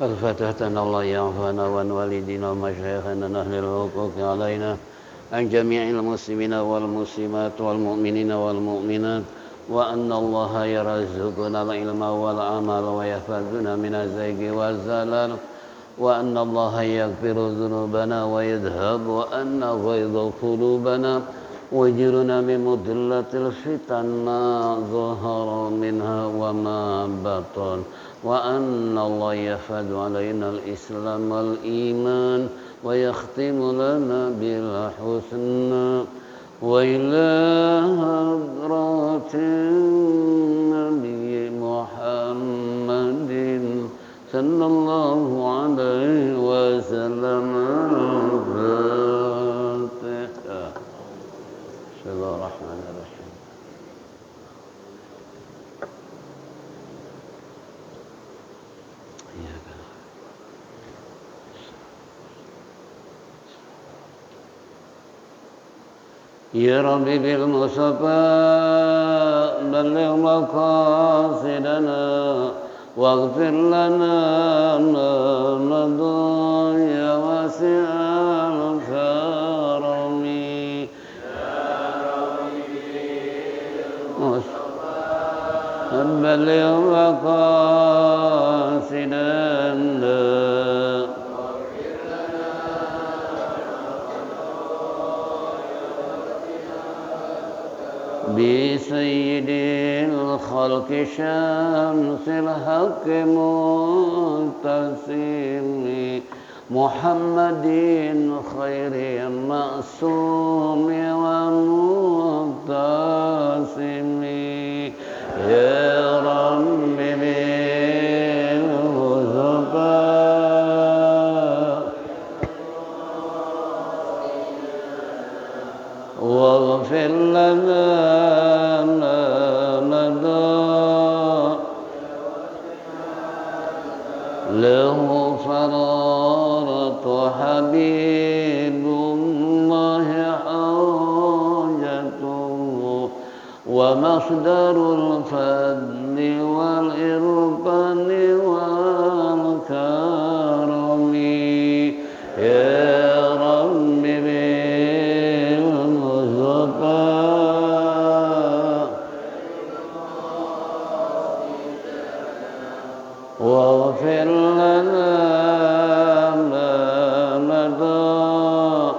الفتحة أن الله يعفونا وعن والدينا ومشايخنا أهل الحقوق علينا عن جميع المسلمين والمسلمات والمؤمنين والمؤمنات وأن الله يرزقنا العلم والعمل ويحفظنا من الزيغ والزلال وأن الله يغفر ذنوبنا ويذهب وأن غيظ قلوبنا ويجرنا من مضلة الفتن ما ظهر منها وما بطن وأن الله يفعل علينا الإسلام والإيمان ويختم لنا بالحسنى وإلى حضرة النبي محمد صلى الله عليه وسلم الفاتحة. بسم الله الرحمن الرحيم. يا ربي بالمصطفى بلغ مقاصدنا واغفر لنا ما مضى يا واسع الكرم يا ربي بالمصطفى بلغ مقاصدنا بسيد الخلق شمس الحق متصم محمد خير معصوم ومعتصم يا رب بالمصطفى واغفر لنا له فرارة حبيب الله حاجته ومصدر الفضل والإرفان والكرم يا رب بالمصطفى واغفر لنا ما مضى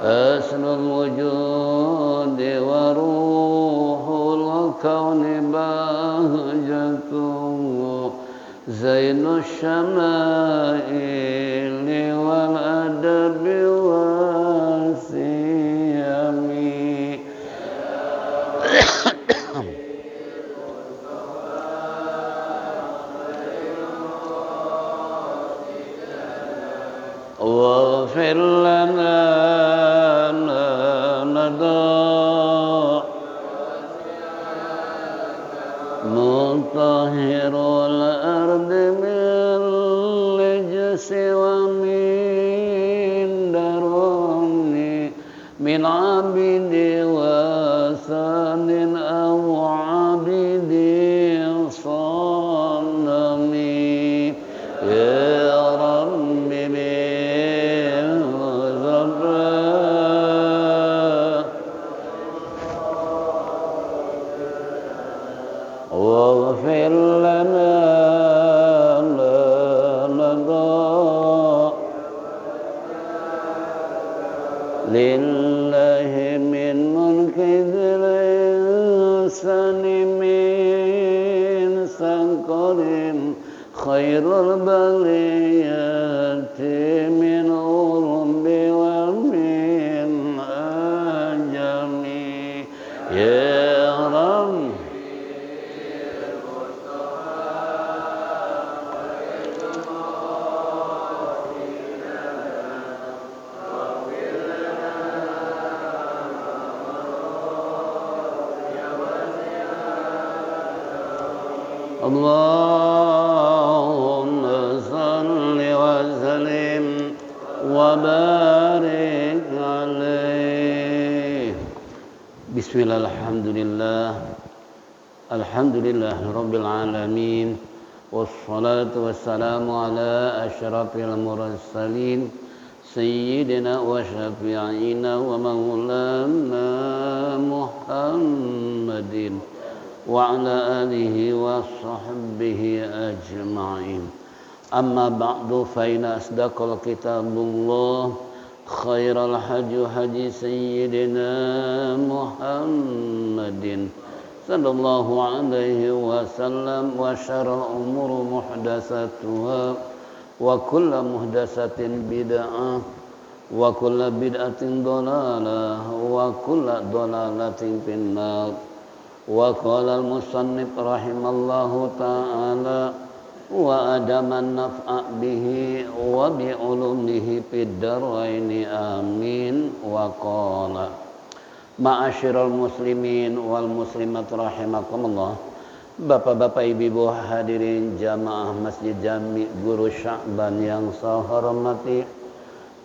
أسر الوجود وروح الكون بهجته زين الشمائل والأدب والسيم واغفر لنا ما مضى مطهر الأرض من الرجس ومن درن من عبد وثان أو عبد صنم يا رب واغفر لنا ما مضى لله من منكد الإنسان من سنكر خير البليات من أرب ومن أجم يا رب اللهم صل وسلم وبارك عليه. Bismillah, alhamdulillah, Alhamdulillah Rabbil Alamin. Wassalatu wassalamu ala ashrafil mursalin Sayyidina wa syafi'ina wa maulana Muhammadin wa ala alihi wa sahbihi ajma'in. Amma ba'du fa inna asdaqal kitabullah khairal haji Sayyidina Muhammadin sallallahu alaihi wasallam wa syarrul umuri muhdatsatuha wa kullu muhdatsatin bid'ah wa kullu bid'atin dhalalah wa kullu dhalalatin finnar. Wa qala al-musannif rahimallahu ta'ala wa adaman naf'a bihi wa bi ulumihi fid daraini amin. Wa qala ma'asyiral muslimin wal muslimat rahimakumullah. Bapak-bapak, ibu-ibu hadirin jamaah Masjid Jami Guru Sya'ban yang saya hormati,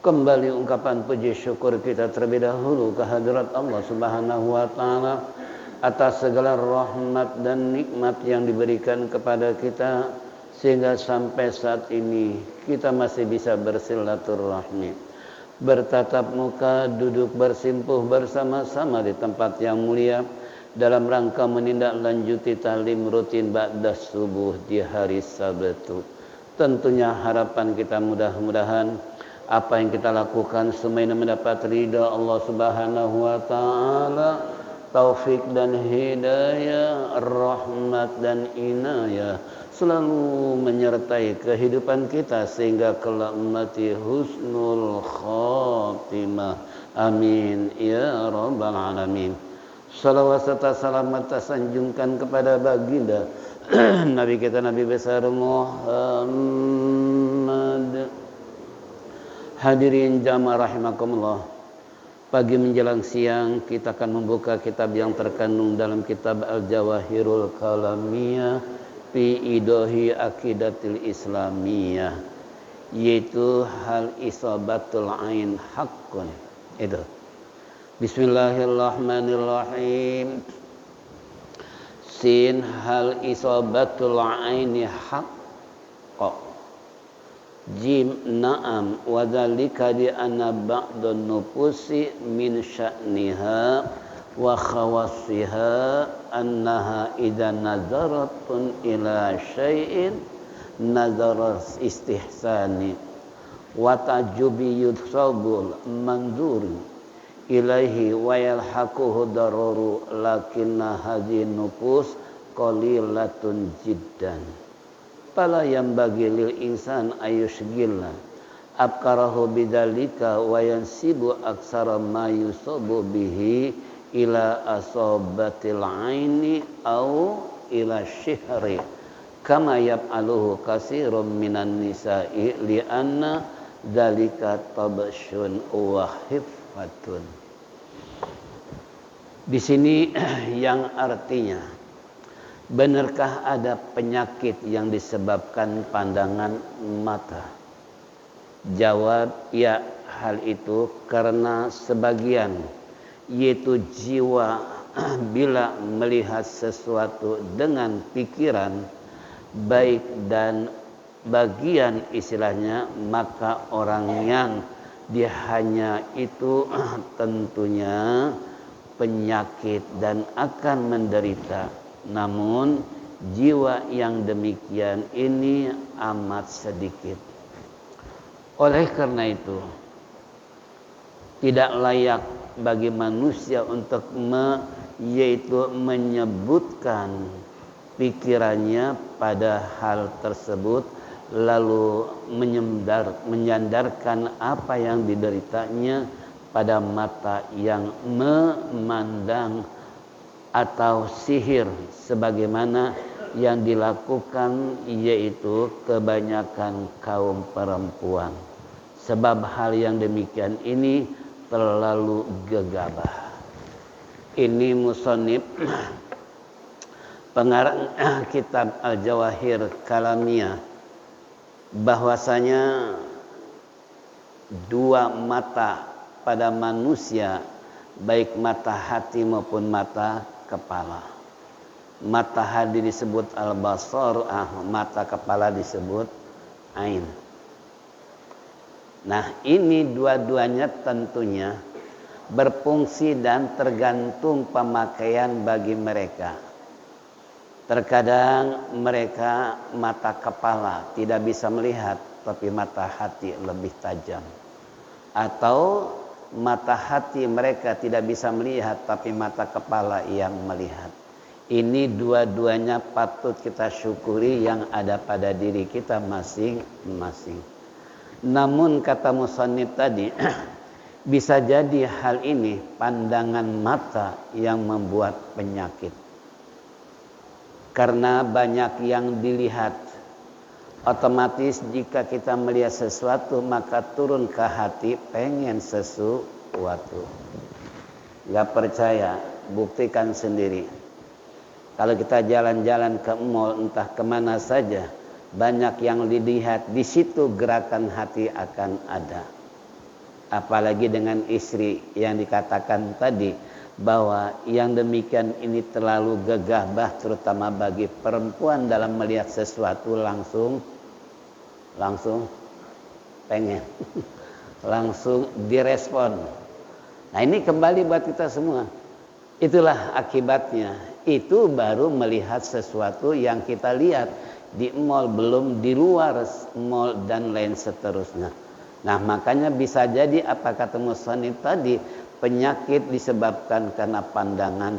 kembali ungkapan puji syukur kita terlebih dahulu kehadirat Allah Subhanahu wa taala atas segala rahmat dan nikmat yang diberikan kepada kita sehingga sampai saat ini kita masih bisa bersilaturahmi, bertatap muka, duduk bersimpuh bersama-sama di tempat yang mulia dalam rangka menindaklanjuti talim rutin ba'da subuh di hari Sabtu. Tentunya harapan kita mudah-mudahan apa yang kita lakukan semuanya mendapat ridha Allah Subhanahu wa taala, taufik dan hidayah, rahmat dan inayah selalu menyertai kehidupan kita sehingga kelak mati husnul khatimah. Amin ya rabbal alamin. Salawat serta salam tersanjungkan kepada baginda Nabi kita Nabi besar Muhammad. Hadirin jamaah rahimakumullah, pagi menjelang siang kita akan membuka kitab yang terkandung dalam kitab Al-Jawahirul Kalamiyah fi idahi aqidatil islamiyah, yaitu hal isabatul ain haqqun. Itu bismillahirrahmanirrahim. Sin hal isabatul aini haqqa. Jim na'am wa dzalika di anna ba'dun nufusi min sya'niha wa khawasiha annaha idza nazaratun ila syai'in nazara istihsani wa tajubi yutsabul manzuri ilaihi wa yalhaquhu dararu lakinna hadhihi nufus qalilatun jiddan fala yambagi lil insan ayushgilna abkarahu bidzalika wa yansibu aksara ma yusabu bihi ila asabatil aini au ila syihri kama yaf'aluhu katsirun minan nisa'i li anna dzalika tabsyun wa hifatun. Di sini yang artinya, benarkah ada penyakit yang disebabkan pandangan mata? Jawab, ya, hal itu karena sebagian, yaitu jiwa bila melihat sesuatu dengan pikiran baik dan bagian istilahnya, maka orang yang dia hanya itu tentunya penyakit dan akan menderita. Namun jiwa yang demikian ini amat sedikit. Oleh karena itu tidak layak bagi manusia untuk yaitu menyebutkan pikirannya pada hal tersebut lalu menyandarkan apa yang dideritanya pada mata yang memandang atau sihir sebagaimana yang dilakukan yaitu kebanyakan kaum perempuan. Sebab hal yang demikian ini terlalu gegabah. Ini musannif pengarang kitab Al-Jawahir Kalamiyah bahwasanya dua mata pada manusia, baik mata hati maupun mata kepala, Mata hati disebut al-basar, mata kepala disebut ain. Nah, ini dua-duanya tentunya berfungsi dan tergantung pemakaian bagi mereka. Terkadang mereka mata kepala tidak bisa melihat, tapi mata hati lebih tajam. Atau mata hati mereka tidak bisa melihat, tapi mata kepala yang melihat. Ini dua-duanya patut kita syukuri yang ada pada diri kita masing-masing. Namun kata musannif tadi, bisa jadi hal ini pandangan mata yang membuat penyakit. Karena banyak yang dilihat, otomatis jika kita melihat sesuatu maka turun ke hati pengen sesuatu. Gak percaya, buktikan sendiri. Kalau kita jalan-jalan ke mall entah kemana saja, banyak yang dilihat, di situ gerakan hati akan ada. Apalagi dengan istri yang dikatakan tadi, bahwa yang demikian ini terlalu gegabah, terutama bagi perempuan dalam melihat sesuatu langsung pengen langsung direspon. Nah, ini kembali buat kita semua. Itulah akibatnya. Itu baru melihat sesuatu yang kita lihat di mall, belum di luar mall dan lain seterusnya. Nah, makanya bisa jadi apa kata musannif tadi, penyakit disebabkan karena pandangan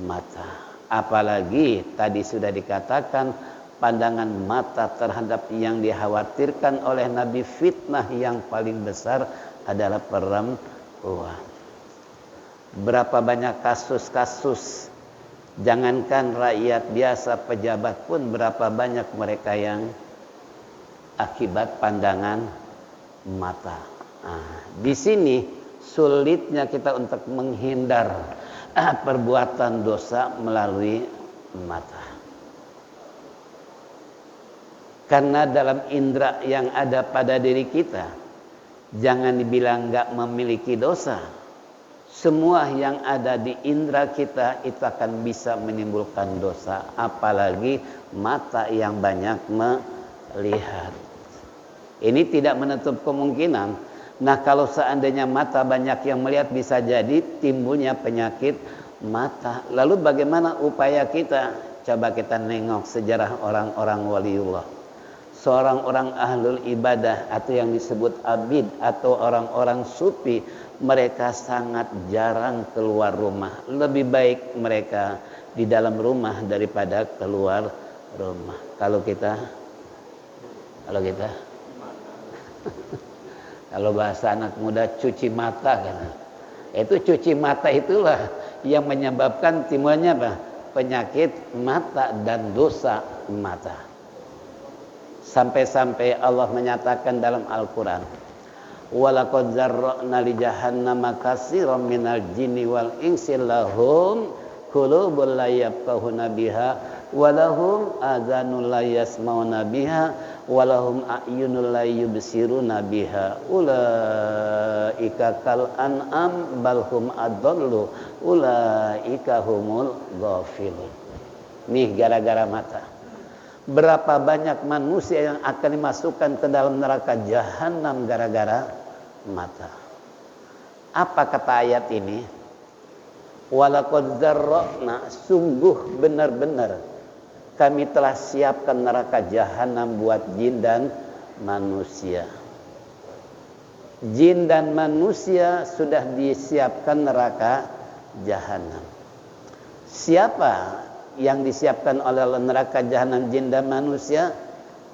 mata. Apalagi tadi sudah dikatakan pandangan mata terhadap yang dikhawatirkan oleh Nabi, fitnah yang paling besar adalah perempuan. Berapa banyak kasus-kasus, jangankan rakyat biasa, pejabat pun berapa banyak mereka yang akibat pandangan mata. Nah, di sini sulitnya kita untuk menghindar perbuatan dosa melalui mata. Karena dalam indera yang ada pada diri kita, jangan dibilang enggak memiliki dosa. Semua yang ada di indera kita itu akan bisa menimbulkan dosa, apalagi mata yang banyak melihat. Ini tidak menutup kemungkinan. Nah, kalau seandainya mata banyak yang melihat, bisa jadi timbulnya penyakit mata. Lalu bagaimana upaya kita? Coba kita nengok sejarah orang-orang waliullah. Seorang orang ahlul ibadah atau yang disebut abid atau orang-orang sufi, mereka sangat jarang keluar rumah. Lebih baik mereka di dalam rumah daripada keluar rumah. Kalau kita kalau bahasa anak muda, cuci mata kan. Itu cuci mata itulah yang menyebabkan timbulnya apa? Penyakit mata dan dosa mata. Sampai-sampai Allah menyatakan dalam Al-Quran, walaqad zarra'na li jahannama katsiran minal jinni wal insi lahum qulubun la yafqahuna biha wa lahum adhanun la yasma'una biha walahum a'yunul la yubsiruna biha ulaika kal an'am bal hum adallu ulaika humul ghafilun. Nih gara-gara mata. Berapa banyak manusia yang akan dimasukkan ke dalam neraka jahanam gara-gara mata. Apa kata ayat ini? Walaqad zarra'na, sungguh benar-benar kami telah siapkan neraka jahanam buat jin dan manusia. Jin dan manusia sudah disiapkan neraka jahanam. Siapa yang disiapkan oleh neraka jahanam jin dan manusia?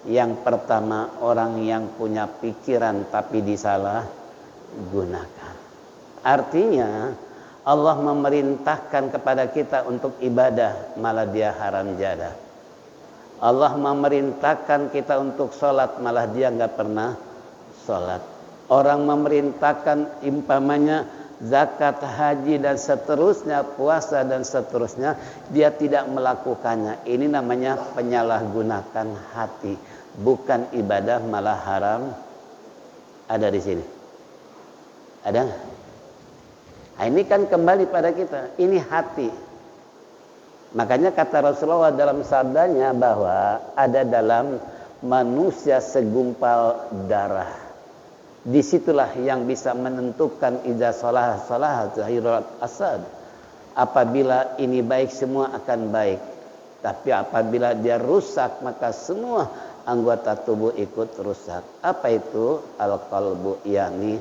Yang pertama, orang yang punya pikiran tapi disalah gunakan. Artinya Allah memerintahkan kepada kita untuk ibadah, malah dia haram jadah. Allah memerintahkan kita untuk sholat, malah dia nggak pernah sholat. Orang memerintahkan impamanya zakat, haji dan seterusnya, puasa dan seterusnya, dia tidak melakukannya. Ini namanya penyalahgunakan hati, bukan ibadah, malah haram. Ada di sini? Ada nggak? Nah, ini kan kembali pada kita. Ini hati. Makanya kata Rasulullah dalam sabdanya bahwa ada dalam manusia segumpal darah. Disitulah yang bisa menentukan idza salah zahirul asad. Apabila ini baik, semua akan baik. Tapi apabila dia rusak, maka semua anggota tubuh ikut rusak. Apa itu? Al-qalbu, yakni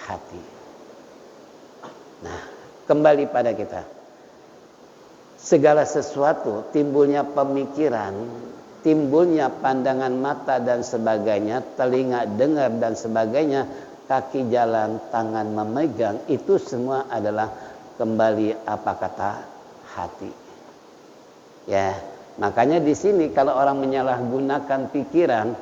hati. Nah, kembali pada kita. Segala sesuatu, timbulnya pemikiran, timbulnya pandangan mata dan sebagainya, telinga dengar dan sebagainya, kaki jalan, tangan memegang, itu semua adalah kembali apa kata hati. Ya, makanya di sini kalau orang menyalahgunakan pikiran,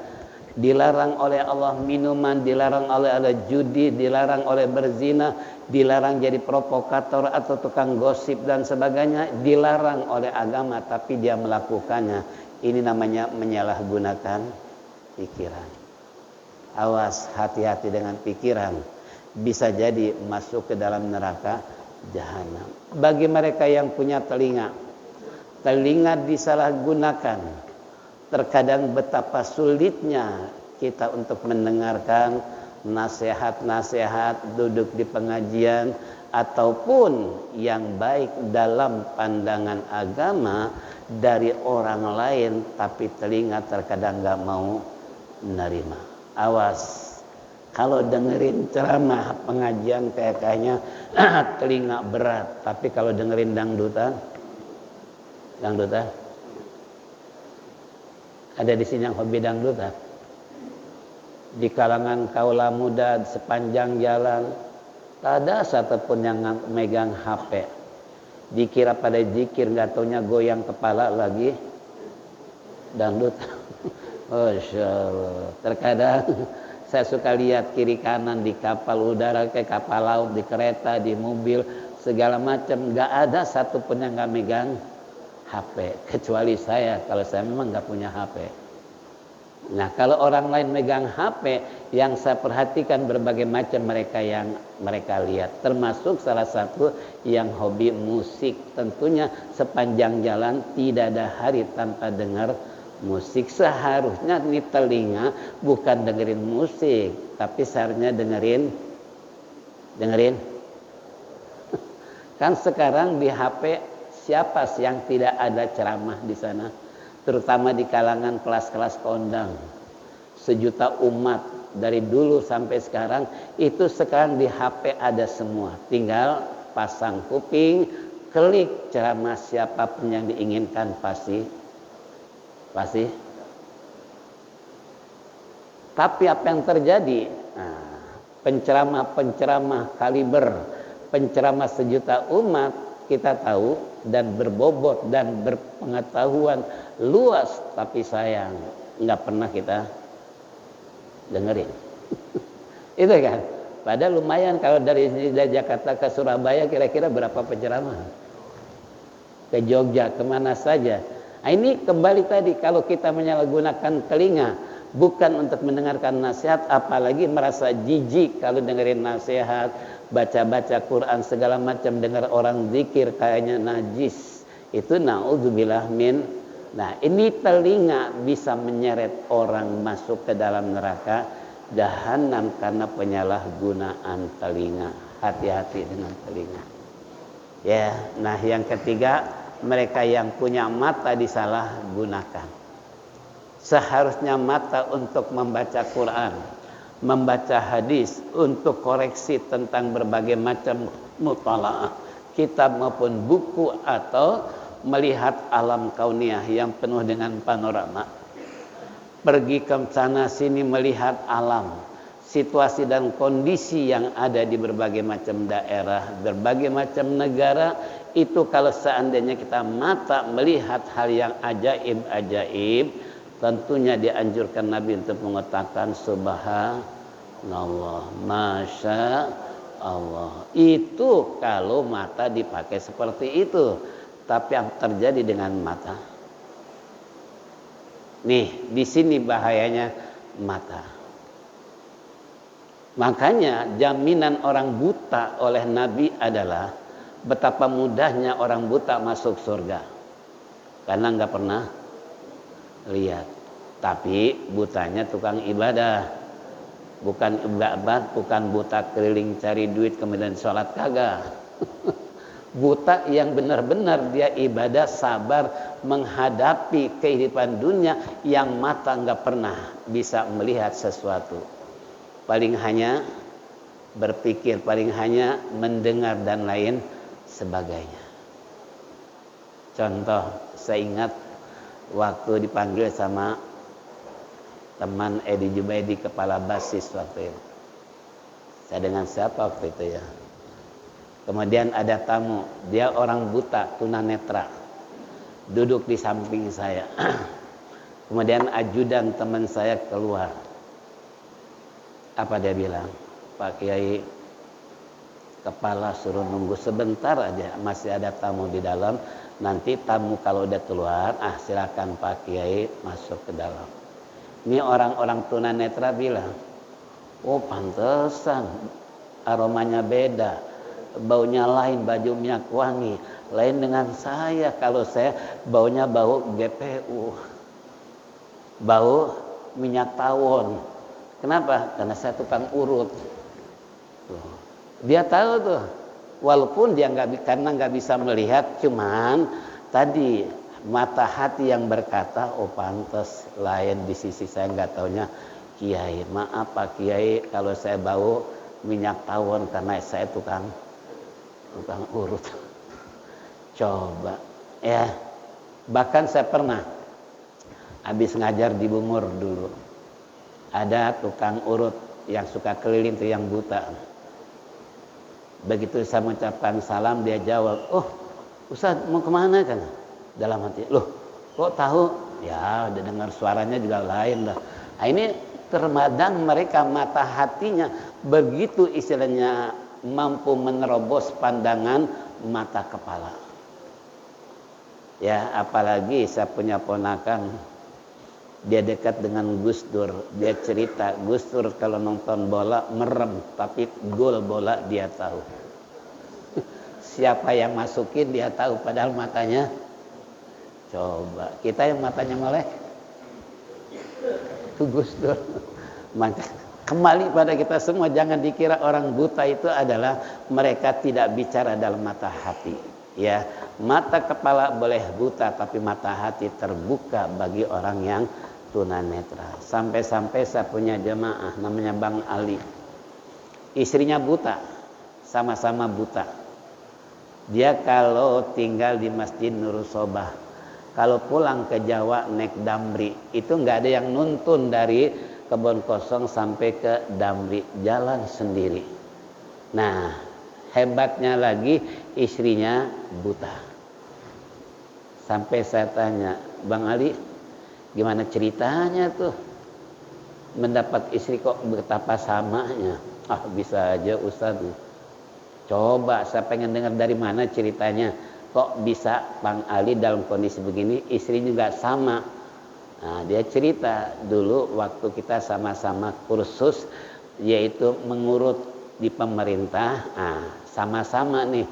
dilarang oleh Allah minuman, dilarang oleh Allah judi, dilarang oleh berzina, dilarang jadi provokator atau tukang gosip dan sebagainya, dilarang oleh agama tapi dia melakukannya. Ini namanya menyalahgunakan pikiran. Awas, hati-hati dengan pikiran. Bisa jadi masuk ke dalam neraka jahanam. Bagi mereka yang punya telinga disalahgunakan. Terkadang betapa sulitnya kita untuk mendengarkan nasihat-nasihat, duduk di pengajian ataupun yang baik dalam pandangan agama dari orang lain, tapi telinga terkadang nggak mau menerima. Awas, kalau dengerin ceramah pengajian kayaknya telinga berat, tapi kalau dengerin dangdutan ada di sini yang hobi dangdutan. Di kalangan kaula muda sepanjang jalan tak ada satupun yang megang HP. Dikira pada zikir, nggak taunya goyang kepala lagi dangdut. Masya Allah. Terkadang saya suka lihat kiri kanan di kapal udara, kayak kapal laut, di kereta, di mobil, segala macam, nggak ada satupun yang nggak megang HP, kecuali saya. Kalau saya memang nggak punya HP. Nah, kalau orang lain megang HP, yang saya perhatikan berbagai macam mereka yang mereka lihat. Termasuk salah satu yang hobi musik. Tentunya sepanjang jalan tidak ada hari tanpa dengar musik. Seharusnya ini telinga bukan dengerin musik, tapi seharusnya dengerin. Kan sekarang di HP siapa sih yang tidak ada ceramah di sana? Terutama di kalangan kelas-kelas kondang. 1 juta umat dari dulu sampai sekarang, itu sekarang di HP ada semua. Tinggal pasang kuping, klik ceramah siapapun yang diinginkan pasti. Tapi apa yang terjadi? Nah, penceramah kaliber, penceramah 1 juta umat, kita tahu dan berbobot dan berpengetahuan luas, tapi sayang nggak pernah kita dengerin. Itu kan. Padahal lumayan kalau dari Jakarta ke Surabaya kira-kira berapa penceramah? Ke Jogja, kemana saja. Nah, ini kembali tadi, kalau kita menyalahgunakan telinga bukan untuk mendengarkan nasihat, apalagi merasa jijik kalau dengerin nasihat, baca-baca Quran segala macam, dengar orang zikir kayaknya najis. Itu naudzubillah min. Nah, ini telinga bisa menyeret orang masuk ke dalam neraka jahanam karena penyalahgunaan telinga. Hati-hati dengan telinga. Ya, nah yang ketiga, mereka yang punya mata disalahgunakan. Seharusnya mata untuk membaca Quran, membaca hadis, untuk koreksi tentang berbagai macam mutalaah, kitab maupun buku, atau melihat alam kauniyah yang penuh dengan panorama. Pergi ke sana sini melihat alam, situasi dan kondisi yang ada di berbagai macam daerah, berbagai macam negara. Itu kalau seandainya kita mata melihat hal yang ajaib, tentunya dianjurkan Nabi untuk mengatakan subhanallah, masya Allah. Itu kalau mata dipakai seperti itu. Tapi yang terjadi dengan mata, nih di sini bahayanya mata. Makanya jaminan orang buta oleh Nabi adalah betapa mudahnya orang buta masuk surga. karena nggak pernah lihat. Tapi butanya tukang ibadah, bukan ibadah, bukan buta keliling cari duit kemudian sholat kagak. Buta yang benar-benar dia ibadah, sabar menghadapi kehidupan dunia yang mata nggak pernah bisa melihat sesuatu. Paling hanya berpikir, paling hanya mendengar dan lain sebagainya. Contoh, saya ingat waktu dipanggil sama teman Edi Jubaidi, kepala basis waktu itu. Saya dengan siapa waktu itu ya. Kemudian ada tamu, dia orang buta, tunanetra, duduk di samping saya. Kemudian ajudan teman saya keluar. Apa dia bilang? Pak Kiai, kepala suruh nunggu sebentar aja, masih ada tamu di dalam. Nanti tamu kalau udah keluar, silakan Pak Kiai masuk ke dalam. Ini orang-orang tunanetra bilang, oh pantesan aromanya beda, baunya lain, baju minyak wangi lain dengan saya. Kalau saya baunya bau GPU, bau minyak tawon. Kenapa? Karena saya tukang urut. Tuh. Dia tahu tuh, walaupun dia karena nggak bisa melihat, cuman tadi mata hati yang berkata, oh pantas lain di sisi saya, nggak taunya Kiai. Maaf Pak Kiai kalau saya bau minyak tawon karena saya tukang urut. Coba ya, bahkan saya pernah habis ngajar di Bungur dulu, ada tukang urut yang suka keliling tuh yang buta. Begitu saya mengucapkan salam, dia jawab, oh Ustaz mau kemana kan? Dalam hati, loh kok tahu? Ya udah dengar suaranya juga lain dah. Nah, ini terkadang mereka mata hatinya begitu istilahnya mampu menerobos pandangan mata kepala. Ya apalagi saya punya ponakan, dia dekat dengan Gus Dur. Dia cerita Gus Dur kalau nonton bola merem, tapi gol bola dia tahu. Siapa yang masukin dia tahu, padahal matanya. Coba kita yang matanya melek, itu Gus Dur. Maka kembali pada kita semua, jangan dikira orang buta itu adalah mereka tidak bicara dalam mata hati. Ya, mata kepala boleh buta, tapi mata hati terbuka bagi orang yang tunanetra. Sampai-sampai saya punya jemaah namanya Bang Ali, istrinya buta, sama-sama buta. Dia kalau tinggal di Masjid Nurul Sobah, kalau pulang ke Jawa naik Damri, itu nggak ada yang nuntun dari Kebon Kosong sampai ke Damri, jalan sendiri. Nah, hebatnya lagi istrinya buta. Sampai saya tanya, Bang Ali, gimana ceritanya tuh mendapat istri kok betapa samanya? Bisa aja Ustaz. Coba saya pengen dengar dari mana ceritanya. Kok bisa Bang Ali dalam kondisi begini, istri juga sama. Nah, dia cerita dulu waktu kita sama-sama kursus, yaitu mengurut di pemerintah. Sama-sama nih,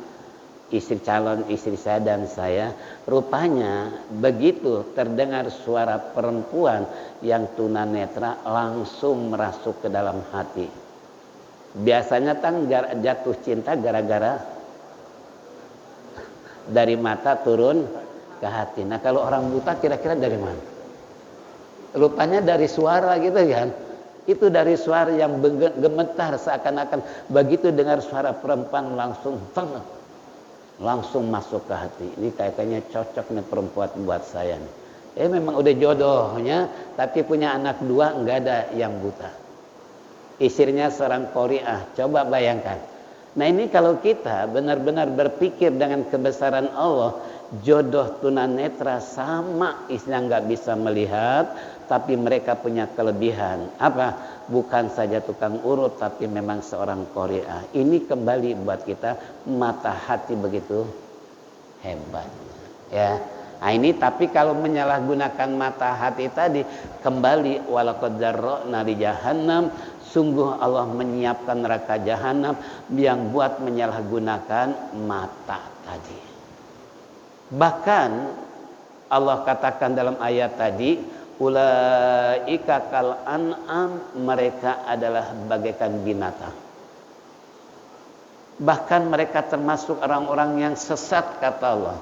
calon istri saya dan saya. Rupanya begitu terdengar suara perempuan yang tunanetra, langsung merasuk ke dalam hati. Biasanya kan jatuh cinta gara-gara dari mata turun ke hati. Nah kalau orang buta kira-kira dari mana? Rupanya dari suara gitu kan. Itu dari suara yang gemetar, seakan-akan begitu dengar suara perempuan langsung masuk ke hati. Ini kayaknya cocok nih perempuan buat saya nih. Memang udah jodohnya, tapi punya anak 2, nggak ada yang buta. Istrinya seorang Qori'ah, coba bayangkan. Nah ini kalau kita benar-benar berpikir dengan kebesaran Allah, jodoh tunanetra sama, istrinya nggak bisa melihat, tapi mereka punya kelebihan. Apa? Bukan saja tukang urut, tapi memang seorang Qori'ah. Ini kembali buat kita, mata hati begitu hebat. Ya. Nah ini tapi kalau menyalahgunakan mata hati tadi, kembali walaqad dzarra'na li jahannam, sungguh Allah menyiapkan neraka jahanam yang buat menyalahgunakan mata tadi. Bahkan Allah katakan dalam ayat tadi, ulaika kal an'am, mereka adalah bagaikan binatang. Bahkan mereka termasuk orang-orang yang sesat, kata Allah,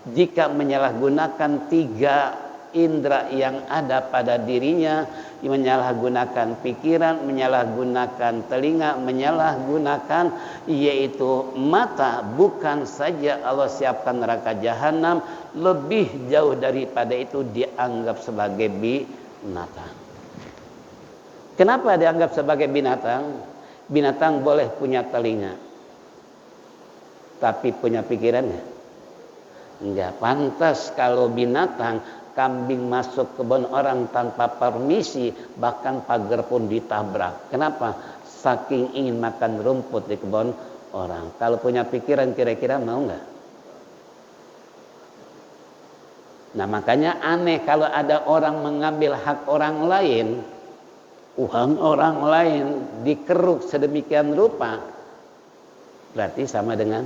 jika menyalahgunakan 3 indera yang ada pada dirinya, menyalahgunakan pikiran, menyalahgunakan telinga, menyalahgunakan yaitu mata. Bukan saja Allah siapkan neraka jahanam, lebih jauh daripada itu dianggap sebagai binatang. Kenapa dianggap sebagai binatang? Binatang boleh punya telinga, tapi punya pikirannya enggak. Pantas kalau binatang, kambing masuk kebun orang tanpa permisi, bahkan pagar pun ditabrak. Kenapa? Saking ingin makan rumput di kebun orang. Kalau punya pikiran kira-kira mau enggak? Nah, makanya aneh kalau ada orang mengambil hak orang lain, uang orang lain dikeruk sedemikian rupa, berarti sama dengan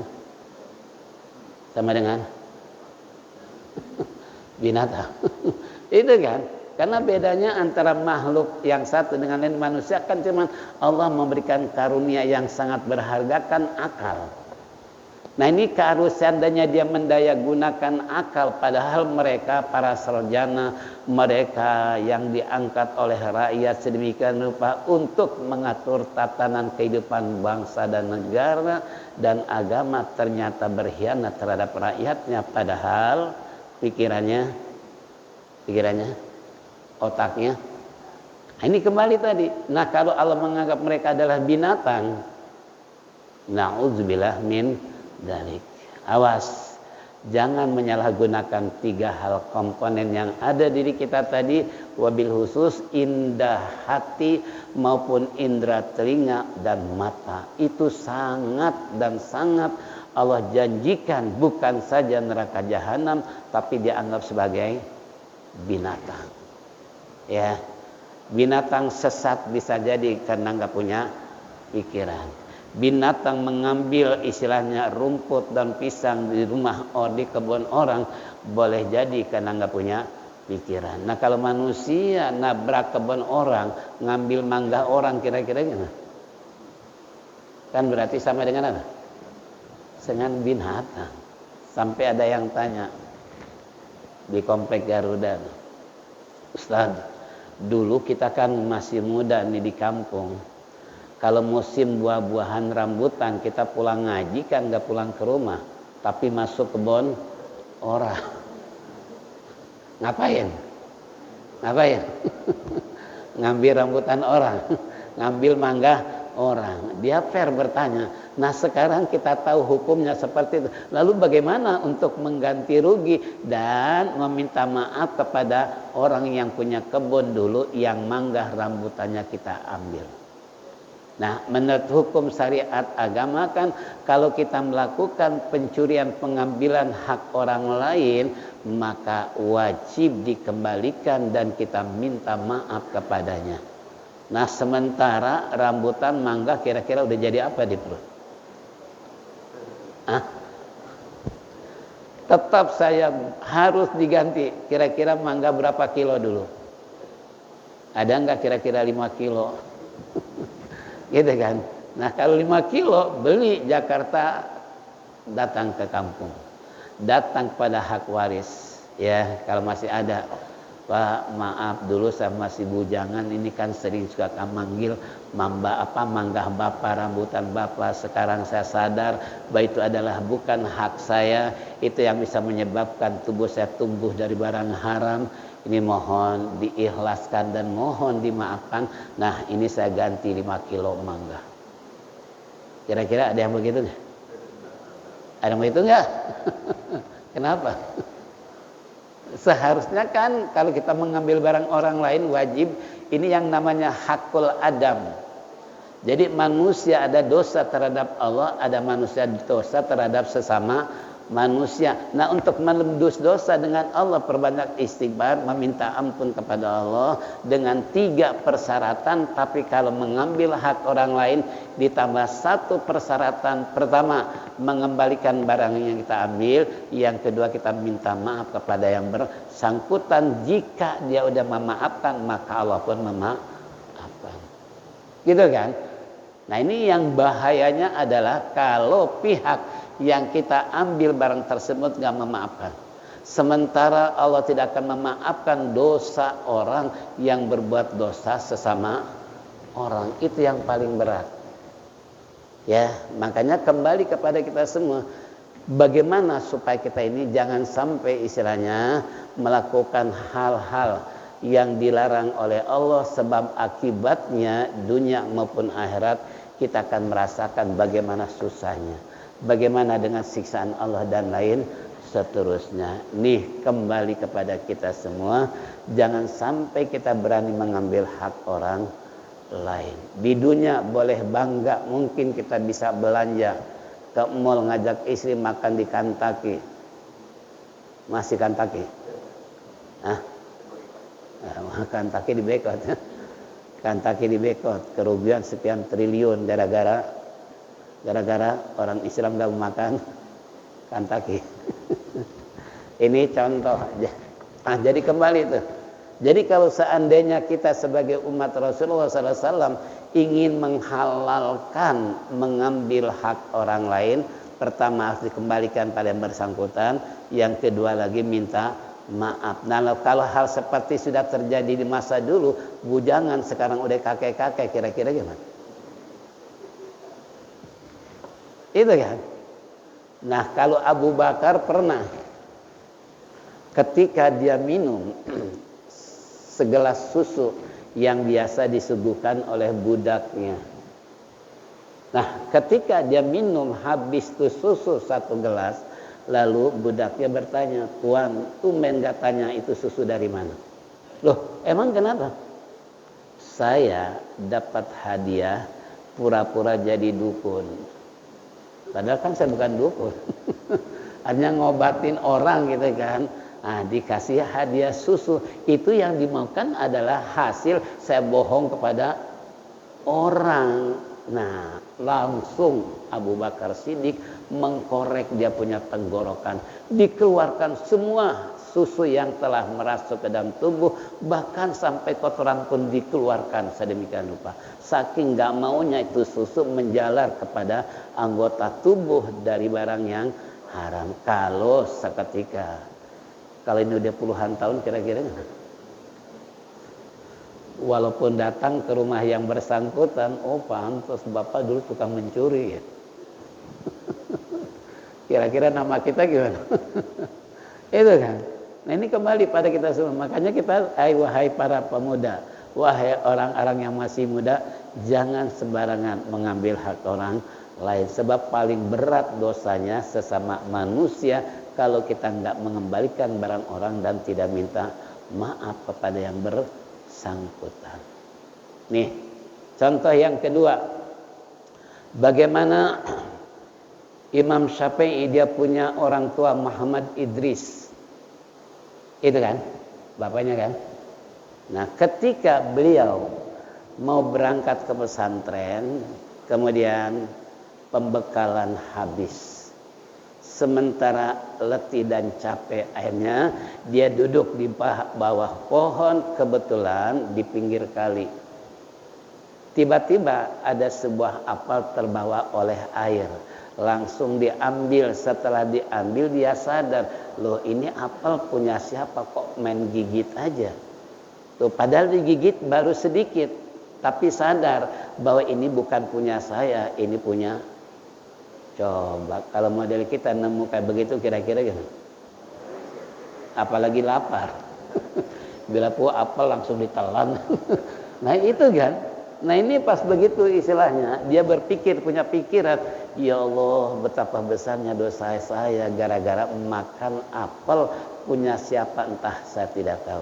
binatang. Itu kan, karena bedanya antara makhluk yang satu dengan lain manusia kan cuman Allah memberikan karunia yang sangat berharga, kan akal. Nah, ini kalau seandainya dia mendaya gunakan akal, padahal mereka para sarjana, mereka yang diangkat oleh rakyat sedemikian rupa untuk mengatur tatanan kehidupan bangsa dan negara dan agama, ternyata berkhianat terhadap rakyatnya, padahal pikirannya, otaknya. Nah, ini kembali tadi. Nah, kalau Allah menganggap mereka adalah binatang, na'udzubillah min dzalik. Awas, jangan menyalahgunakan 3 hal komponen yang ada diri kita tadi, wabil khusus indah hati maupun indera telinga dan mata. Itu sangat dan sangat Allah janjikan bukan saja neraka jahanam, tapi dianggap sebagai binatang. Ya, binatang sesat bisa jadi karena nggak punya pikiran. Binatang mengambil istilahnya rumput dan pisang di rumah di kebun orang, boleh jadi karena nggak punya pikiran. Nah, kalau manusia nabrak kebun orang, ngambil mangga orang, kira-kira gimana? Kan berarti sama dengan apa? Dengan binatang. Sampai ada yang tanya di komplek Garuda, Ustaz, dulu kita kan masih muda nih di kampung, kalau musim buah-buahan rambutan kita pulang ngaji kan nggak pulang ke rumah, tapi masuk kebun orang. Ngapain? Ngambil rambutan orang, ngambil mangga orang. Dia fair bertanya, nah sekarang kita tahu hukumnya seperti itu, lalu bagaimana untuk mengganti rugi dan meminta maaf kepada orang yang punya kebun dulu yang mangga rambutannya kita ambil. Nah, menurut hukum syariat agama kan, kalau kita melakukan pencurian pengambilan hak orang lain, maka wajib dikembalikan dan kita minta maaf kepadanya. Nah, sementara rambutan mangga kira-kira udah jadi apa di perut? Tetap saya harus diganti. Kira-kira mangga berapa kilo dulu? Ada enggak kira-kira 5 kilo? Gitu kan? Nah, kalau 5 kilo beli Jakarta, datang ke kampung. Datang pada hak waris. Ya, kalau masih ada. Pak, maaf dulu saya masih bujangan, ini kan sering suka manggil mangga bapak, rambutan bapak. Sekarang saya sadar bahwa itu adalah bukan hak saya, itu yang bisa menyebabkan tubuh saya tumbuh dari barang haram. Ini mohon diikhlaskan dan mohon dimaafkan. Nah, ini saya ganti 5 kilo mangga. Kira-kira ada yang begitu nggak? Ada yang begitu nggak? Kenapa? Seharusnya kan kalau kita mengambil barang orang lain wajib, ini yang namanya hakul adam. Jadi manusia ada dosa terhadap Allah, ada manusia dosa terhadap sesama manusia. Nah, untuk menembus dosa dengan Allah, perbanyak istighfar, meminta ampun kepada Allah dengan 3 persyaratan. Tapi kalau mengambil hak orang lain ditambah 1 persyaratan. Pertama, mengembalikan barang yang kita ambil. Yang kedua, kita minta maaf kepada yang bersangkutan. Jika dia udah memaafkan, maka Allah pun memaafkan. Gitu kan? Nah, ini yang bahayanya adalah kalau pihak yang kita ambil barang tersebut gak memaafkan. Sementara Allah tidak akan memaafkan dosa orang yang berbuat dosa sesama orang. Itu yang paling berat. Ya, makanya kembali kepada kita semua. Bagaimana supaya kita ini jangan sampai istilahnya melakukan hal-hal yang dilarang oleh Allah, sebab akibatnya dunia maupun akhirat kita akan merasakan bagaimana susahnya. Bagaimana dengan siksaan Allah dan lain seterusnya. Nih, kembali kepada kita semua. Jangan sampai kita berani mengambil hak orang lain. Di dunia boleh bangga. Mungkin kita bisa belanja ke mall, ngajak istri makan di Kentucky. Masih Kentucky? Kentucky di Bekot. Kentucky di Bekot. Kerugian sekian triliun gara-gara orang Islam gak makan Kentucky. Ini contoh aja. Nah, jadi kembali tuh. Jadi kalau seandainya kita sebagai umat Rasulullah SAW ingin menghalalkan mengambil hak orang lain, pertama harus dikembalikan pada yang bersangkutan. Yang kedua lagi minta maaf. Nah, kalau hal seperti sudah terjadi di masa dulu, bujangan sekarang udah kakek-kakek, kira-kira gimana? Itu kan. Nah, kalau Abu Bakar pernah ketika dia minum segelas susu yang biasa disuguhkan oleh budaknya. Nah, ketika dia minum habis tuh susu 1 gelas, lalu budaknya bertanya, "Tuan, tumben gak tanya itu susu dari mana?" "Loh, emang kenapa?" "Saya dapat hadiah pura-pura jadi dukun." Padahal kan saya bukan dukun. Hanya ngobatin orang gitu kan. Nah, dikasih hadiah susu. Itu yang dimaukan adalah hasil saya bohong kepada orang. Nah, langsung Abu Bakar Siddiq mengkorek dia punya tenggorokan. Dikeluarkan semua susu yang telah merasuk ke dalam tubuh. Bahkan sampai kotoran pun dikeluarkan sedemikian rupa. Saking gak maunya itu susu menjalar kepada anggota tubuh dari barang yang haram. Kalau seketika, kalau ini udah puluhan tahun kira-kira, walaupun datang ke rumah yang bersangkutan, oh pantas bapak dulu tukang mencuri ya. Kira-kira nama kita gimana? Itu kan. Nah, ini kembali pada kita semua. Makanya kita, wahai para pemuda, wahai orang-orang yang masih muda, jangan sembarangan mengambil hak orang lain. Sebab paling berat dosanya sesama manusia kalau kita tidak mengembalikan barang orang dan tidak minta maaf kepada yang bersangkutan. Nih, contoh yang kedua. Bagaimana Imam Syafi'i dia punya orang tua Muhammad Idris. Itu kan, bapaknya kan. Nah, ketika beliau mau berangkat ke pesantren, kemudian pembekalan habis. Sementara letih dan capek, akhirnya dia duduk di bawah pohon, kebetulan di pinggir kali. Tiba-tiba ada sebuah apel terbawa oleh air. Langsung diambil. Setelah diambil dia sadar, loh ini apel punya siapa, kok main gigit aja. Tuh, padahal digigit baru sedikit, tapi sadar bahwa ini bukan punya saya, ini punya. Coba kalau model kita nemu kayak begitu kira-kira gimana? Apalagi lapar. Bila apel langsung ditelan. Nah itu kan. Nah ini pas begitu istilahnya, dia berpikir, punya pikiran, ya Allah betapa besarnya dosa saya gara-gara makan apel punya siapa entah saya tidak tahu.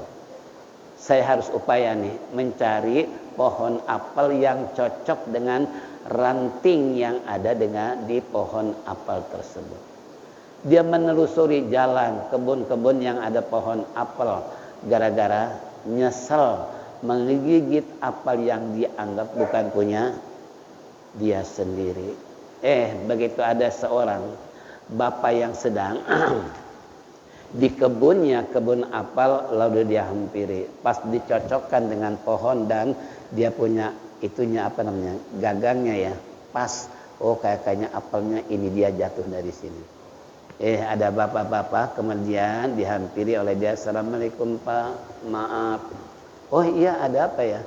Saya harus upaya nih mencari pohon apel yang cocok dengan ranting yang ada di pohon apel tersebut. Dia menelusuri jalan kebun-kebun yang ada pohon apel gara-gara nyesel menggigit apel yang dianggap bukan punya dia sendiri. Begitu ada seorang bapak yang sedang di kebunnya, kebun apel, lalu dia hampiri. Pas dicocokkan dengan pohon dan dia punya itunya apa namanya, gagangnya ya, pas. Kayaknya apelnya ini, dia jatuh dari sini. Ada bapak-bapak kemudian dihampiri oleh dia. Assalamualaikum Pak, maaf. Oh iya, ada apa ya?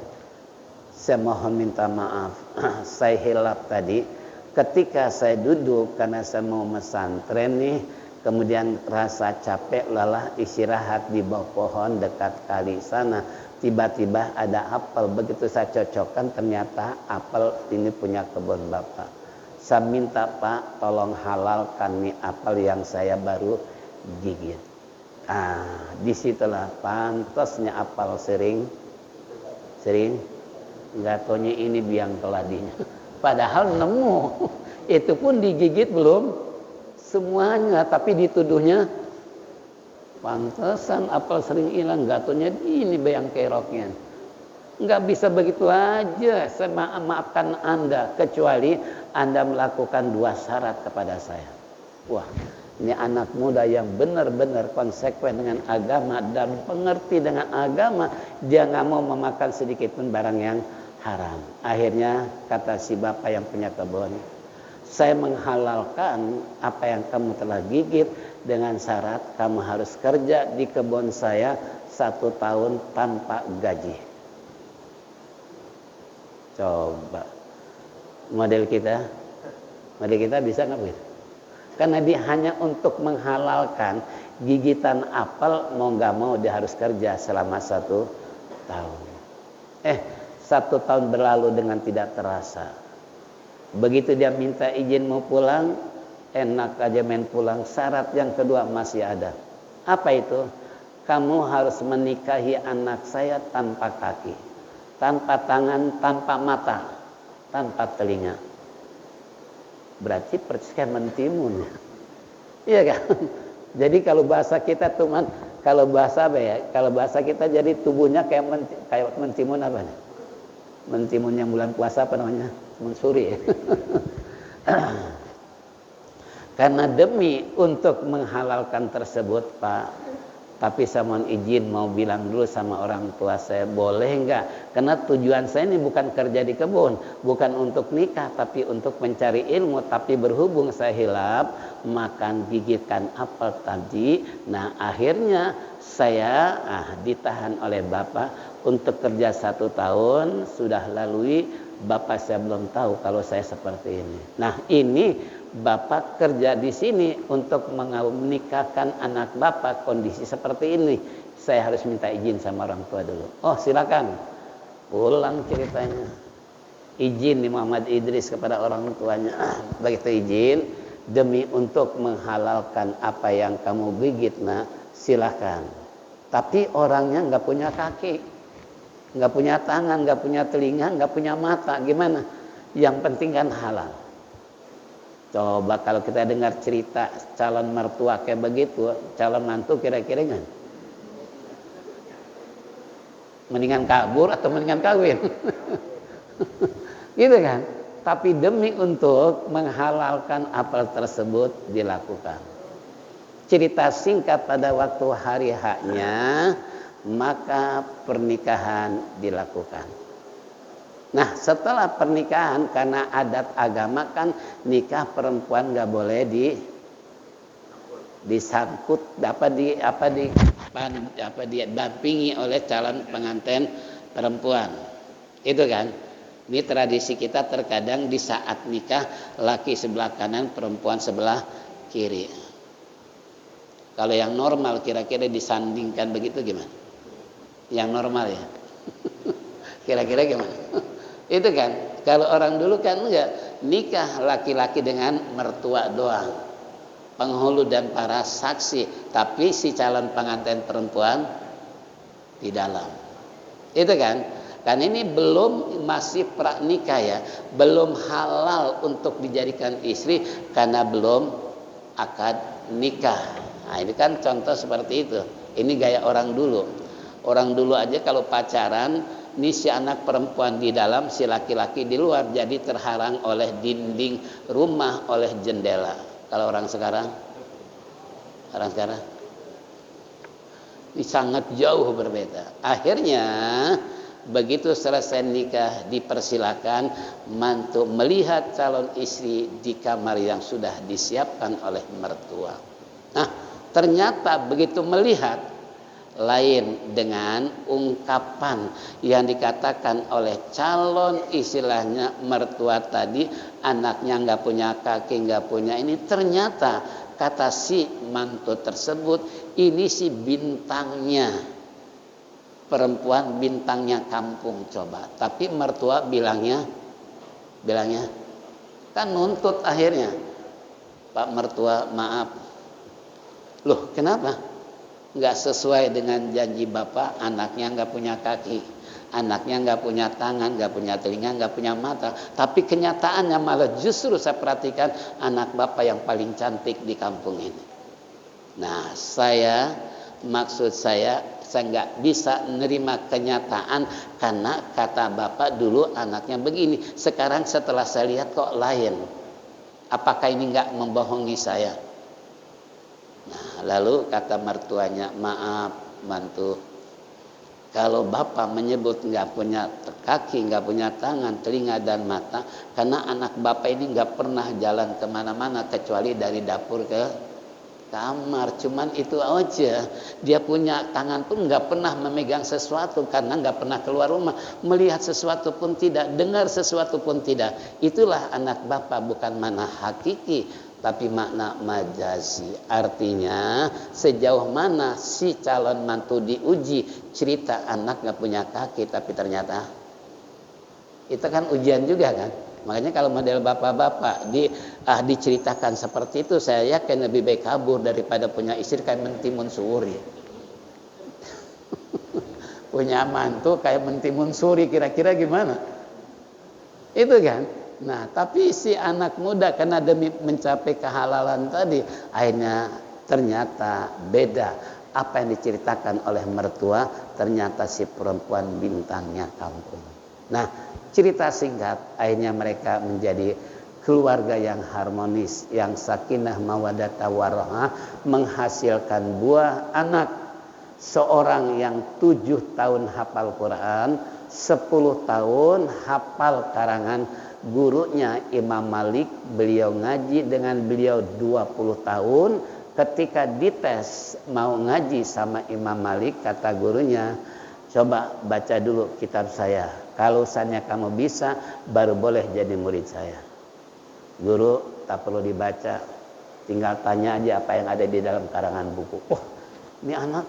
Saya mohon minta maaf. Saya hilap tadi ketika saya duduk karena saya mau pesantren nih. Kemudian rasa capek, lelah, istirahat di bawah pohon dekat kali sana. Tiba-tiba ada apel. Begitu saya cocokkan, ternyata apel ini punya kebun Bapak. Saya minta Pak, tolong halalkan nih apel yang saya baru gigit. Disitulah pantasnya apel sering nggak taunya ini biang keladinya. Padahal nemu, itu pun digigit belum semuanya, tapi dituduhnya pantesan apel sering hilang, nggak taunya ini biang keroknya. Nggak bisa begitu aja. Saya maafkan Anda kecuali Anda melakukan 2 syarat kepada saya. Wah, ini anak muda yang benar-benar konsekuen dengan agama dan pengerti dengan agama. Dia nggak mau memakan sedikit pun barang yang haram. Akhirnya kata si bapak yang punya kebun, saya menghalalkan apa yang kamu telah gigit dengan syarat kamu harus kerja di kebun saya 1 tahun tanpa gaji. Coba model kita bisa nggak begitu? Karena dia hanya untuk menghalalkan gigitan apel, mau nggak mau dia harus kerja selama 1 tahun. 1 tahun berlalu dengan tidak terasa. Begitu dia minta izin mau pulang, enak aja main pulang. Syarat yang kedua masih ada. Apa itu? Kamu harus menikahi anak saya tanpa kaki, tanpa tangan, tanpa mata, tanpa telinga. Berarti persis kayak mentimun. Iya kan? Jadi kalau bahasa kita teman, kalau bahasa apa ya? Kalau bahasa kita jadi tubuhnya kayak mentimun apa nih? Mentimun yang bulan puasa apa namanya? Mensuri ya. Karena demi untuk menghalalkan tersebut Pak, tapi saya mohon izin mau bilang dulu sama orang tua saya, boleh enggak? Karena tujuan saya ini bukan kerja di kebun, bukan untuk nikah, tapi untuk mencari ilmu. Tapi berhubung saya hilap makan gigitkan apel tadi, nah akhirnya saya ditahan oleh bapak untuk kerja 1 tahun sudah lalui. Bapak saya belum tahu kalau saya seperti ini. Nah ini bapak kerja di sini untuk menikahkan anak bapak kondisi seperti ini. Saya harus minta izin sama orang tua dulu. Oh silakan, pulang ceritanya. Izin nih Muhammad Idris kepada orang tuanya. Begitu izin, demi untuk menghalalkan apa yang kamu gigit, nah silakan. Tapi orangnya nggak punya kaki, nggak punya tangan, nggak punya telinga, nggak punya mata, gimana? Yang penting kan halal. Coba kalau kita dengar cerita calon mertua kayak begitu, calon mantu kira-kira kan? Mendingan kabur atau mendingan kawin? Gitu kan? Tapi demi untuk menghalalkan apel tersebut dilakukan. Cerita singkat pada waktu hari H-nya, maka pernikahan dilakukan. Nah setelah pernikahan, karena adat agama kan nikah perempuan nggak boleh disangkut, didampingi oleh calon pengantin perempuan. Itu kan, ini tradisi kita terkadang di saat nikah laki sebelah kanan, perempuan sebelah kiri. Kalau yang normal kira-kira disandingkan begitu gimana? Yang normal ya. Kira-kira gimana? Itu kan, kalau orang dulu kan enggak, nikah laki-laki dengan mertua doang, penghulu dan para saksi, tapi si calon pengantin perempuan di dalam. Itu kan ini belum, masih pranikah ya, belum halal untuk dijadikan istri karena belum akad nikah. Nah, ini kan contoh seperti itu. Ini gaya orang dulu. Orang dulu aja kalau pacaran, ini si anak perempuan di dalam, si laki-laki di luar, jadi terhalang oleh dinding rumah, oleh jendela. Kalau orang sekarang ini sangat jauh berbeda. Akhirnya begitu selesai nikah, dipersilakan mantu melihat calon istri di kamar yang sudah disiapkan oleh mertua. Nah, ternyata begitu melihat, lain dengan ungkapan yang dikatakan oleh calon istilahnya mertua tadi, anaknya nggak punya kaki, nggak punya ini. Ternyata kata si mantu tersebut, ini si bintangnya perempuan, bintangnya kampung coba. Tapi mertua bilangnya kan nuntut akhirnya, Pak mertua maaf. Loh kenapa? Nggak sesuai dengan janji bapak, anaknya nggak punya kaki, anaknya nggak punya tangan, nggak punya telinga, nggak punya mata. Tapi kenyataannya malah justru saya perhatikan anak bapak yang paling cantik di kampung ini. Nah, maksud saya nggak bisa nerima kenyataan karena kata bapak dulu anaknya begini. Sekarang setelah saya lihat kok lain. Apakah ini nggak membohongi saya? Nah, lalu kata mertuanya, maaf mantu, kalau bapak menyebut nggak punya kaki, nggak punya tangan, telinga dan mata, karena anak bapak ini nggak pernah jalan kemana-mana kecuali dari dapur ke kamar, cuman itu aja. Dia punya tangan pun nggak pernah memegang sesuatu karena nggak pernah keluar rumah, melihat sesuatu pun tidak, dengar sesuatu pun tidak. Itulah anak bapak, bukan mana hakiki tapi makna majazi. Artinya sejauh mana si calon mantu diuji, cerita anak gak punya kaki tapi ternyata itu kan ujian juga kan. Makanya kalau model bapak-bapak diceritakan seperti itu, saya yakin lebih baik kabur daripada punya istri kayak mentimun suri. Punya mantu kayak mentimun suri, kira-kira gimana? Itu kan. Nah, tapi si anak muda karena demi mencapai kehalalan tadi, akhirnya ternyata beda. Apa yang diceritakan oleh mertua, ternyata si perempuan bintangnya kampung. Nah, cerita singkat, akhirnya mereka menjadi keluarga yang harmonis, yang sakinah mawaddah warahmah, menghasilkan buah anak. Seorang yang 7 tahun hafal Quran, 10 tahun hafal karangan gurunya Imam Malik. Beliau ngaji dengan beliau 20 tahun. Ketika dites mau ngaji sama Imam Malik, kata gurunya, coba baca dulu kitab saya, kalau misalnya kamu bisa baru boleh jadi murid saya. Guru tak perlu dibaca, tinggal tanya aja apa yang ada di dalam karangan buku. Oh, ini anak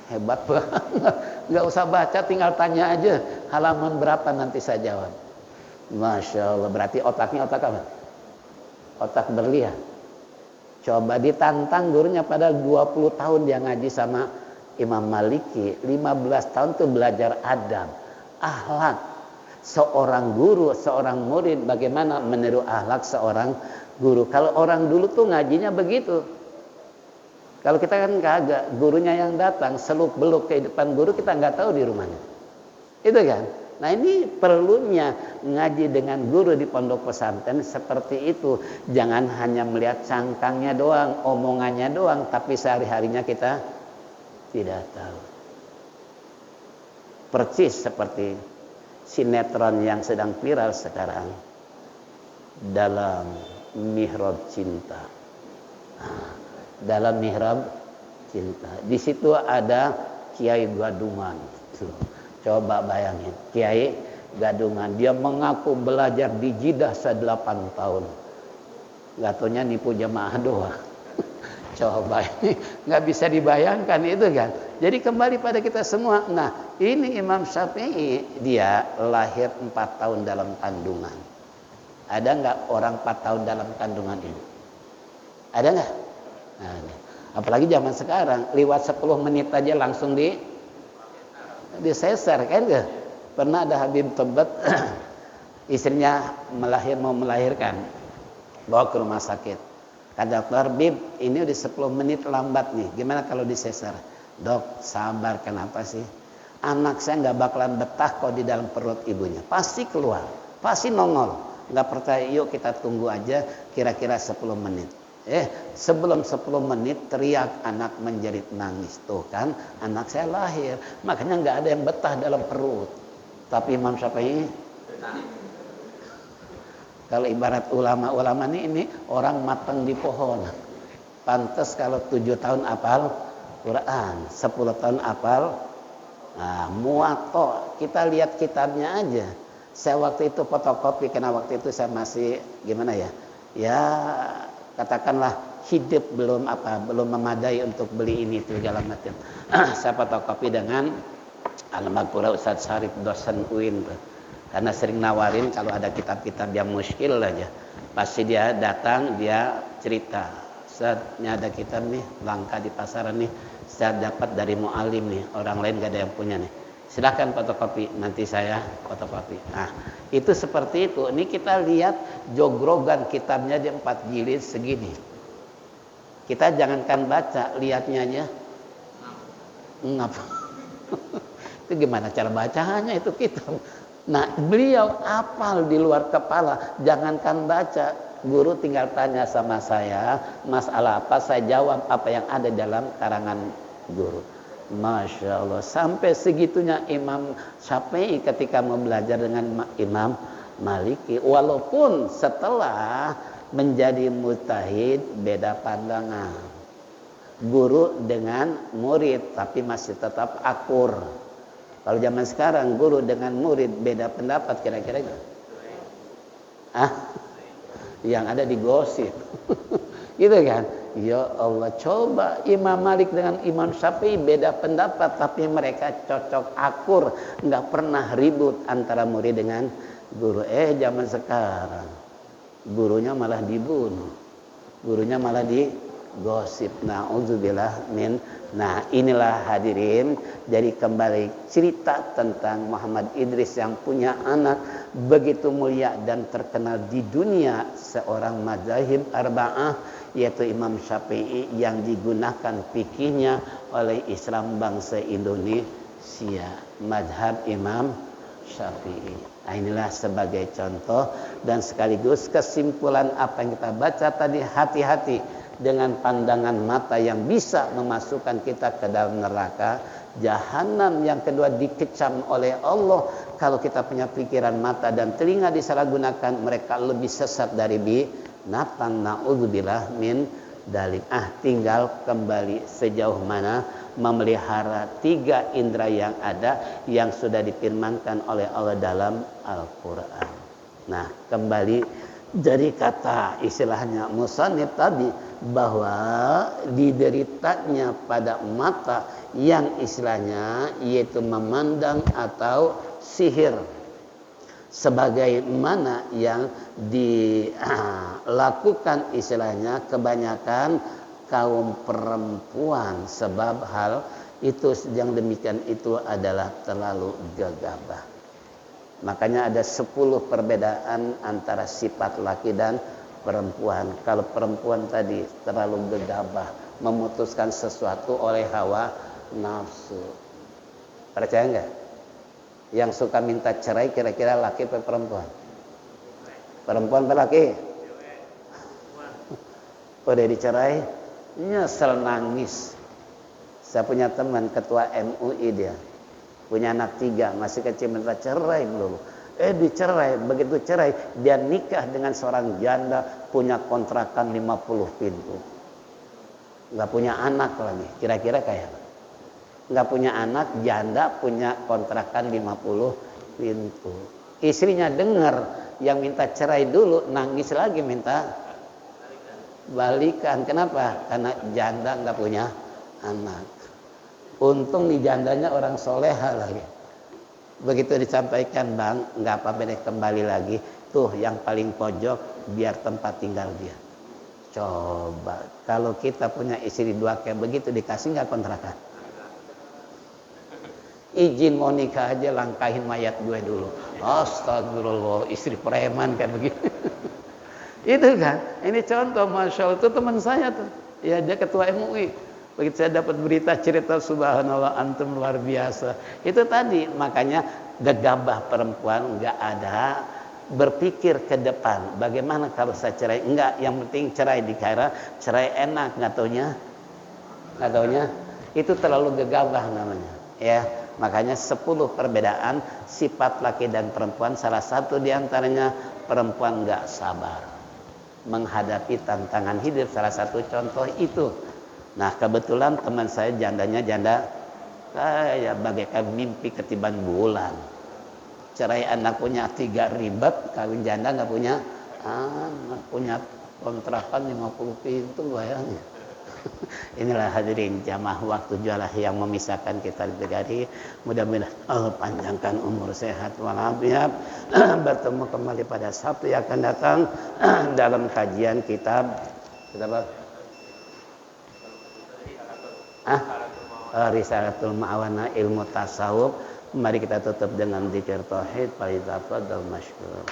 hebat banget, nggak usah baca, tinggal tanya aja halaman berapa nanti saya jawab. Masya Allah, berarti otaknya otak apa? Otak berlian. Coba ditantang gurunya, pada 20 tahun dia ngaji sama Imam Maliki, 15 tahun tuh belajar adab, akhlak. Seorang guru, seorang murid bagaimana meniru akhlak seorang guru. Kalau orang dulu tuh ngajinya begitu. Kalau kita kan kagak, gurunya yang datang seluk-beluk kehidupan guru kita nggak tahu di rumahnya. Itu kan? Nah, ini perlunya ngaji dengan guru di pondok pesantren seperti itu. Jangan hanya melihat cangkangnya doang, omongannya doang, tapi sehari-harinya kita tidak tahu. Persis seperti sinetron yang sedang viral sekarang, Dalam Mihrab Cinta. Nah, Dalam Mihrab Cinta. Di situ ada Kiai Gadungan. Coba bayangin, Kiai Gadungan, dia mengaku belajar di Jeddah 8 tahun. Gak taunya nipu jemaah doang. Coba ini nggak bisa dibayangkan itu kan. Jadi kembali pada kita semua. Nah, ini Imam Syafi'i, dia lahir 4 tahun dalam kandungan. Ada nggak orang 4 tahun dalam kandungan ini? Ada nggak? Nah, apalagi zaman sekarang, lewat 10 menit aja langsung disesar kan ke? Pernah ada Habib Tebet istrinya mau melahirkan, bawa ke rumah sakit. Kata dokter, Bib, ini udah 10 menit lambat nih. Gimana kalau disesar? Dok, sabar, kenapa sih? Anak saya nggak bakalan betah kok di dalam perut ibunya. Pasti keluar, pasti nongol. Nggak percaya, yuk kita tunggu aja kira-kira 10 menit. Sebelum 10 menit teriak anak menjerit nangis. Tuh kan, anak saya lahir. Makanya nggak ada yang betah dalam perut. Tapi Imam Syafi'i, kalau ibarat ulama-ulama ini orang matang di pohon. Pantas kalau 7 tahun hafal Quran, 10 tahun hafal Muwatta. Kita lihat kitabnya aja. Saya waktu itu fotokopi karena waktu itu saya masih gimana ya? Ya katakanlah hidup belum memadai untuk beli ini itu segala macam. Saya fotokopi dengan Al-Maghfurah Ustaz Syarif dosen UIN tuh. Karena sering nawarin kalau ada kitab-kitab yang muskil aja. Pasti dia datang, dia cerita. Ustaz, ini ada kitab nih, langka di pasaran nih. Saya dapat dari mu'alim nih, orang lain gak ada yang punya nih. Silakan fotokopi, nanti saya fotokopi. Nah, itu seperti itu. Ini kita lihat jogrogan kitabnya di 4 jilid segini. Kita jangankan baca, lihatnya aja. Ngap. Itu gimana cara bacanya itu kitab? Nah, beliau hafal di luar kepala, jangankan baca, guru tinggal tanya sama saya, masalah apa, saya jawab apa yang ada dalam karangan guru. Masya Allah, sampai segitunya Imam Syafi'i ketika mau belajar dengan Imam Maliki, walaupun setelah menjadi mujtahid beda pandangan. Guru dengan murid, tapi masih tetap akur. Kalau zaman sekarang guru dengan murid beda pendapat kira-kira yang ada di gosip. Gitu kan? Ya Allah, coba Imam Malik dengan Imam Syafi'i beda pendapat tapi mereka cocok akur, nggak pernah ribut antara murid dengan guru. Zaman sekarang gurunya malah dibunuh. Gurunya malah digosip. Na'udzubillah min. Nah, inilah hadirin, jadi kembali cerita tentang Muhammad Idris yang punya anak begitu mulia dan terkenal di dunia, seorang mazahib arba'ah, yaitu Imam Syafi'i yang digunakan fikihnya oleh Islam bangsa Indonesia, mazhab Imam Syafi'i. Nah, inilah sebagai contoh dan sekaligus kesimpulan apa yang kita baca tadi, hati-hati dengan pandangan mata yang bisa memasukkan kita ke dalam neraka jahanam. Yang kedua, dikecam oleh Allah kalau kita punya pikiran, mata dan telinga disalahgunakan, mereka lebih sesat dari binatang. Na'udzubillah min dalik. Tinggal kembali sejauh mana memelihara 3 indera yang ada yang sudah difirmankan oleh Allah dalam Al-Quran. Nah, kembali jadi kata istilahnya musannif tadi, bahwa dideritanya pada mata yang istilahnya yaitu memandang atau sihir, sebagaimana yang dilakukan istilahnya kebanyakan kaum perempuan, sebab hal itu yang demikian itu adalah terlalu gegabah. Makanya ada 10 perbedaan antara sifat laki dan perempuan. Kalau perempuan tadi terlalu gegabah, memutuskan sesuatu oleh hawa nafsu. Percaya enggak? Yang suka minta cerai kira-kira laki atau perempuan? Perempuan atau laki? Udah dicerai, nyesel nangis. Saya punya teman ketua MUI, dia punya anak 3, masih kecil, minta cerai dulu. Dicerai, begitu cerai dia nikah dengan seorang janda, punya kontrakan 50 pintu. Nggak punya anak lagi, kira-kira kayak nggak punya anak, janda punya kontrakan 50 pintu. Istrinya dengar yang minta cerai dulu, nangis lagi minta balikan. Kenapa? Karena janda nggak punya anak. Untung nih jandanya orang soleha lagi. Begitu disampaikan, bang, nggak apa-apa deh, kembali lagi. Tuh yang paling pojok, biar tempat tinggal dia. Coba, kalau kita punya istri 2 kayak begitu, dikasih nggak kontrakan? Izin mau nikah aja langkahin mayat gue dulu. Astagfirullah, istri preman kayak begitu. Itu kan, ini contoh, Masya Allah, itu teman saya tuh, ya dia ketua MUI. Begitu saya dapat berita cerita, subhanallah antum luar biasa. Itu tadi, makanya gegabah perempuan nggak ada berpikir ke depan. Bagaimana kalau saya cerai? Enggak, yang penting cerai dikira, cerai enak, nggak taunya itu terlalu gegabah namanya. Ya, makanya 10 perbedaan sifat laki dan perempuan. Salah satu diantaranya perempuan nggak sabar menghadapi tantangan hidup, salah satu contoh itu. Nah kebetulan teman saya jandanya janda kayak bagaikan mimpi ketiban bulan. Cerai anak punya 3 ribet, kawin janda nggak punya anak, punya kontrakan 50 pintu, bayangin. Inilah hadirin jamaah waktu jualah yang memisahkan kita dari. Mudah-mudahan Allah panjangkan umur sehat walafiat. Bertemu kembali pada Sabtu yang akan datang dalam kajian kitab apa? Risalatul Ma'awana ilmu tasawuf. Mari kita tutup dengan zikir tauhid. Fa iza fadal masykur.